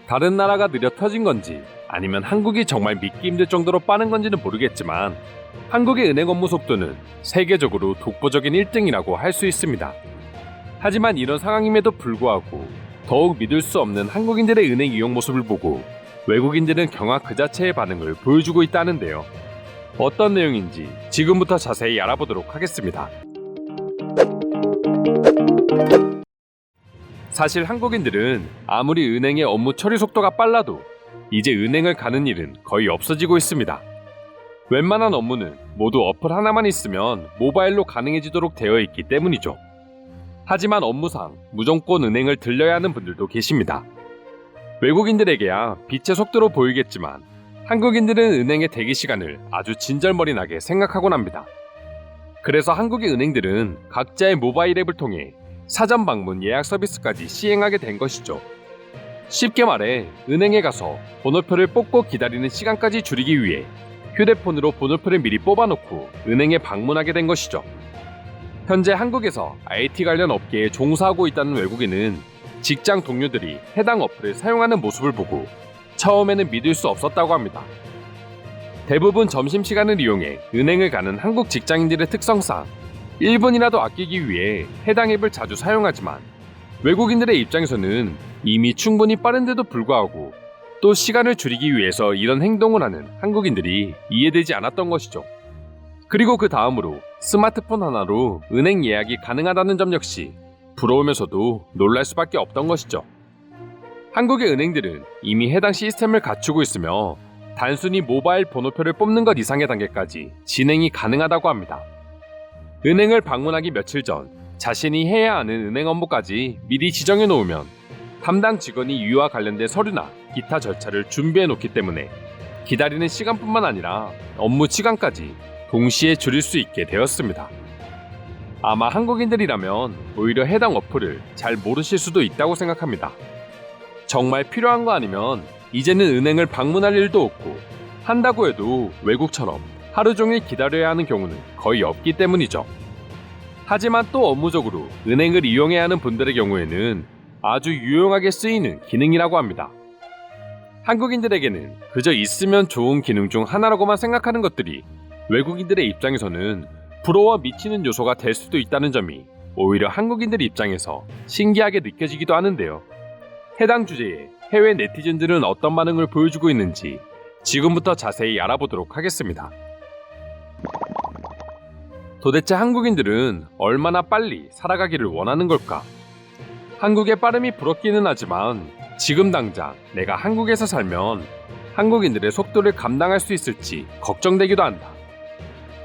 다른 나라가 느려 터진 건지 아니면 한국이 정말 믿기 힘들 정도로 빠른 건지는 모르겠지만 한국의 은행 업무 속도는 세계적으로 독보적인 1등이라고 할 수 있습니다. 하지만 이런 상황임에도 불구하고 더욱 믿을 수 없는 한국인들의 은행 이용 모습을 보고 외국인들은 경악 그 자체의 반응을 보여주고 있다는데요. 어떤 내용인지 지금부터 자세히 알아보도록 하겠습니다. 사실 한국인들은 아무리 은행의 업무 처리 속도가 빨라도 이제 은행을 가는 일은 거의 없어지고 있습니다. 웬만한 업무는 모두 어플 하나만 있으면 모바일로 가능해지도록 되어 있기 때문이죠. 하지만 업무상 무조건 은행을 들려야 하는 분들도 계십니다. 외국인들에게야 빛의 속도로 보이겠지만 한국인들은 은행의 대기 시간을 아주 진절머리나게 생각하곤 합니다. 그래서 한국의 은행들은 각자의 모바일 앱을 통해 사전 방문 예약 서비스까지 시행하게 된 것이죠. 쉽게 말해 은행에 가서 번호표를 뽑고 기다리는 시간까지 줄이기 위해 휴대폰으로 번호표를 미리 뽑아놓고 은행에 방문하게 된 것이죠. 현재 한국에서 IT 관련 업계에 종사하고 있다는 외국인은 직장 동료들이 해당 어플을 사용하는 모습을 보고 처음에는 믿을 수 없었다고 합니다. 대부분 점심시간을 이용해 은행을 가는 한국 직장인들의 특성상 1분이라도 아끼기 위해 해당 앱을 자주 사용하지만 외국인들의 입장에서는 이미 충분히 빠른데도 불구하고 또 시간을 줄이기 위해서 이런 행동을 하는 한국인들이 이해되지 않았던 것이죠. 그리고 그 다음으로 스마트폰 하나로 은행 예약이 가능하다는 점 역시 부러우면서도 놀랄 수밖에 없던 것이죠. 한국의 은행들은 이미 해당 시스템을 갖추고 있으며 단순히 모바일 번호표를 뽑는 것 이상의 단계까지 진행이 가능하다고 합니다. 은행을 방문하기 며칠 전 자신이 해야 하는 은행 업무까지 미리 지정해 놓으면 담당 직원이 이와 관련된 서류나 기타 절차를 준비해 놓기 때문에 기다리는 시간뿐만 아니라 업무 시간까지 동시에 줄일 수 있게 되었습니다. 아마 한국인들이라면 오히려 해당 어플을 잘 모르실 수도 있다고 생각합니다. 정말 필요한 거 아니면 이제는 은행을 방문할 일도 없고 한다고 해도 외국처럼 하루 종일 기다려야 하는 경우는 거의 없기 때문이죠. 하지만 또 업무적으로 은행을 이용해야 하는 분들의 경우에는 아주 유용하게 쓰이는 기능이라고 합니다. 한국인들에게는 그저 있으면 좋은 기능 중 하나라고만 생각하는 것들이 외국인들의 입장에서는 부러워 미치는 요소가 될 수도 있다는 점이 오히려 한국인들 입장에서 신기하게 느껴지기도 하는데요. 해당 주제에 해외 네티즌들은 어떤 반응을 보여주고 있는지 지금부터 자세히 알아보도록 하겠습니다. 도대체 한국인들은 얼마나 빨리 살아가기를 원하는 걸까? 한국의 빠름이 부럽기는 하지만 지금 당장 내가 한국에서 살면 한국인들의 속도를 감당할 수 있을지 걱정되기도 한다.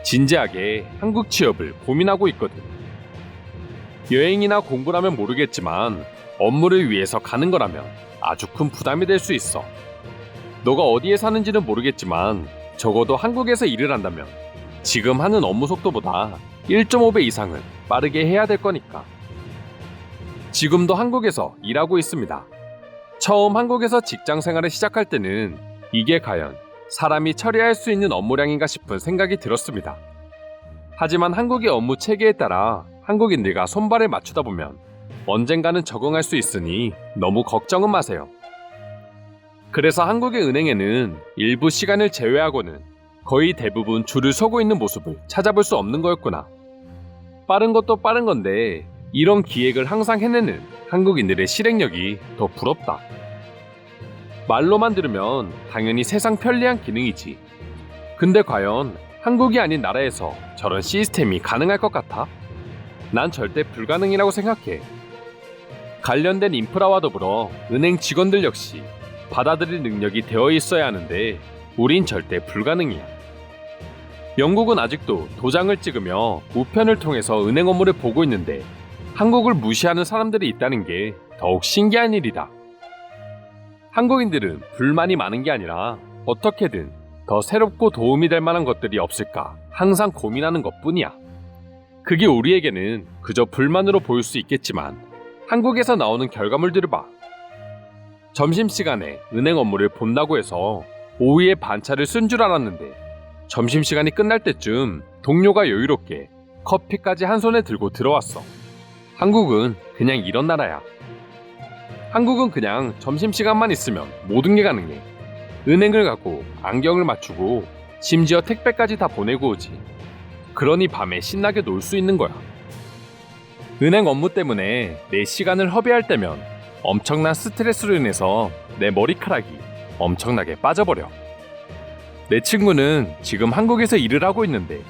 진지하게 한국 취업을 고민하고 있거든. 여행이나 공부라면 모르겠지만 업무를 위해서 가는 거라면 아주 큰 부담이 될 수 있어. 너가 어디에 사는지는 모르겠지만 적어도 한국에서 일을 한다면 지금 하는 업무 속도보다 1.5배 이상은 빠르게 해야 될 거니까. 지금도 한국에서 일하고 있습니다. 처음 한국에서 직장 생활을 시작할 때는 이게 과연 사람이 처리할 수 있는 업무량인가 싶은 생각이 들었습니다. 하지만 한국의 업무 체계에 따라 한국인들과 손발을 맞추다 보면 언젠가는 적응할 수 있으니 너무 걱정은 마세요. 그래서 한국의 은행에는 일부 시간을 제외하고는 거의 대부분 줄을 서고 있는 모습을 찾아볼 수 없는 거였구나. 빠른 것도 빠른 건데 이런 기획을 항상 해내는 한국인들의 실행력이 더 부럽다. 말로만 들으면 당연히 세상 편리한 기능이지. 근데 과연 한국이 아닌 나라에서 저런 시스템이 가능할 것 같아? 난 절대 불가능이라고 생각해. 관련된 인프라와 더불어 은행 직원들 역시 받아들일 능력이 되어 있어야 하는데 우린 절대 불가능이야. 영국은 아직도 도장을 찍으며 우편을 통해서 은행 업무를 보고 있는데 한국을 무시하는 사람들이 있다는 게 더욱 신기한 일이다. 한국인들은 불만이 많은 게 아니라 어떻게든 더 새롭고 도움이 될 만한 것들이 없을까 항상 고민하는 것뿐이야. 그게 우리에게는 그저 불만으로 보일 수 있겠지만 한국에서 나오는 결과물들을 봐. 점심시간에 은행 업무를 본다고 해서 오후에 반차를 쓴 줄 알았는데 점심시간이 끝날 때쯤 동료가 여유롭게 커피까지 한 손에 들고 들어왔어. 한국은 그냥 이런 나라야. 한국은 그냥 점심시간만 있으면 모든 게 가능해. 은행을 가고 안경을 맞추고 심지어 택배까지 다 보내고 오지. 그러니 밤에 신나게 놀 수 있는 거야. 은행 업무 때문에 내 시간을 허비할 때면 엄청난 스트레스로 인해서 내 머리카락이 엄청나게 빠져버려. 내 친구는 지금 한국에서 일을 하고 있는데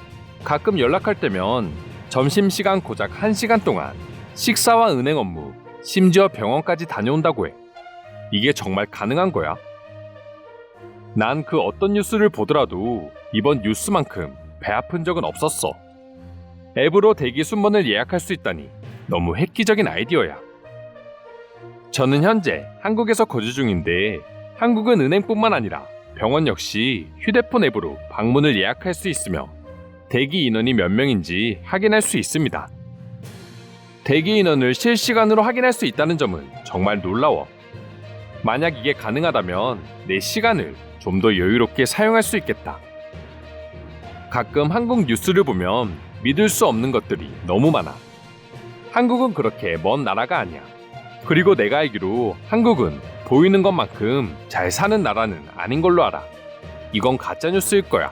가끔 연락할 때면 점심시간 고작 1시간 동안 식사와 은행 업무, 심지어 병원까지 다녀온다고 해. 이게 정말 가능한 거야? 난 그 어떤 뉴스를 보더라도 이번 뉴스만큼 배 아픈 적은 없었어. 앱으로 대기 순번을 예약할 수 있다니 너무 획기적인 아이디어야. 저는 현재 한국에서 거주 중인데 한국은 은행뿐만 아니라 병원 역시 휴대폰 앱으로 방문을 예약할 수 있으며 대기 인원이 몇 명인지 확인할 수 있습니다. 대기 인원을 실시간으로 확인할 수 있다는 점은 정말 놀라워. 만약 이게 가능하다면 내 시간을 좀 더 여유롭게 사용할 수 있겠다. 가끔 한국 뉴스를 보면 믿을 수 없는 것들이 너무 많아. 한국은 그렇게 먼 나라가 아니야. 그리고 내가 알기로 한국은 보이는 것만큼 잘 사는 나라는 아닌 걸로 알아. 이건 가짜뉴스일 거야.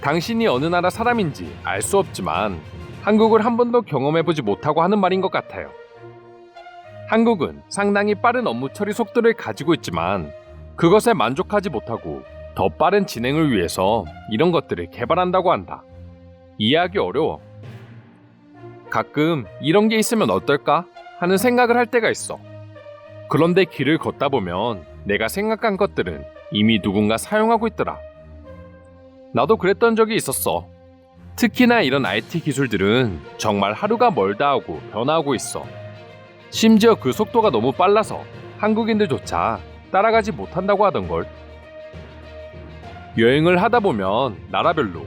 당신이 어느 나라 사람인지 알 수 없지만 한국을 한 번도 경험해보지 못하고 하는 말인 것 같아요. 한국은 상당히 빠른 업무 처리 속도를 가지고 있지만 그것에 만족하지 못하고 더 빠른 진행을 위해서 이런 것들을 개발한다고 한다. 이해하기 어려워. 가끔 이런 게 있으면 어떨까 하는 생각을 할 때가 있어. 그런데 길을 걷다 보면 내가 생각한 것들은 이미 누군가 사용하고 있더라. 나도 그랬던 적이 있었어. 특히나 이런 IT 기술들은 정말 하루가 멀다 하고 변화하고 있어. 심지어 그 속도가 너무 빨라서 한국인들조차 따라가지 못한다고 하던걸. 여행을 하다 보면 나라별로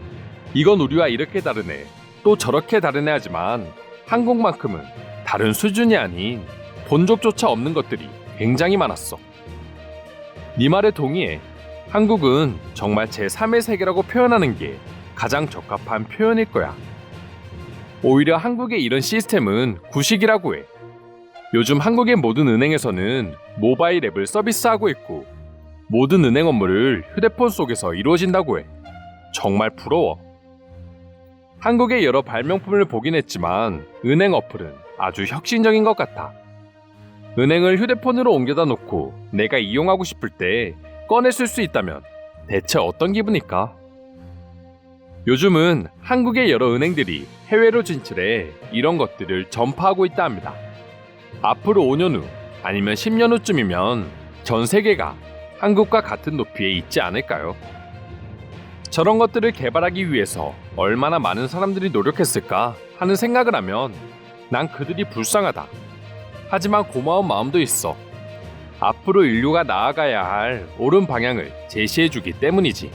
이건 우리와 이렇게 다르네, 또 저렇게 다르네 하지만 한국만큼은 다른 수준이 아닌 본 적조차 없는 것들이 굉장히 많았어. 네 말에 동의해. 한국은 정말 제3의 세계라고 표현하는 게 가장 적합한 표현일 거야. 오히려 한국의 이런 시스템은 구식이라고 해. 요즘 한국의 모든 은행에서는 모바일 앱을 서비스하고 있고 모든 은행 업무를 휴대폰 속에서 이루어진다고 해. 정말 부러워. 한국의 여러 발명품을 보긴 했지만 은행 어플은 아주 혁신적인 것 같아. 은행을 휴대폰으로 옮겨다 놓고 내가 이용하고 싶을 때 꺼내 쓸 수 있다면 대체 어떤 기분일까? 요즘은 한국의 여러 은행들이 해외로 진출해 이런 것들을 전파하고 있다 합니다. 앞으로 5년 후 아니면 10년 후쯤이면 전 세계가 한국과 같은 높이에 있지 않을까요? 저런 것들을 개발하기 위해서 얼마나 많은 사람들이 노력했을까 하는 생각을 하면 난 그들이 불쌍하다. 하지만 고마운 마음도 있어. 앞으로 인류가 나아가야 할 옳은 방향을 제시해주기 때문이지.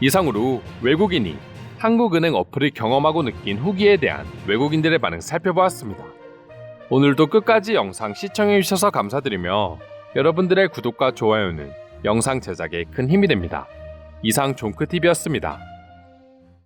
이상으로 외국인이 한국은행 어플을 경험하고 느낀 후기에 대한 외국인들의 반응 살펴보았습니다. 오늘도 끝까지 영상 시청해주셔서 감사드리며 여러분들의 구독과 좋아요는 영상 제작에 큰 힘이 됩니다. 이상 종크TV였습니다.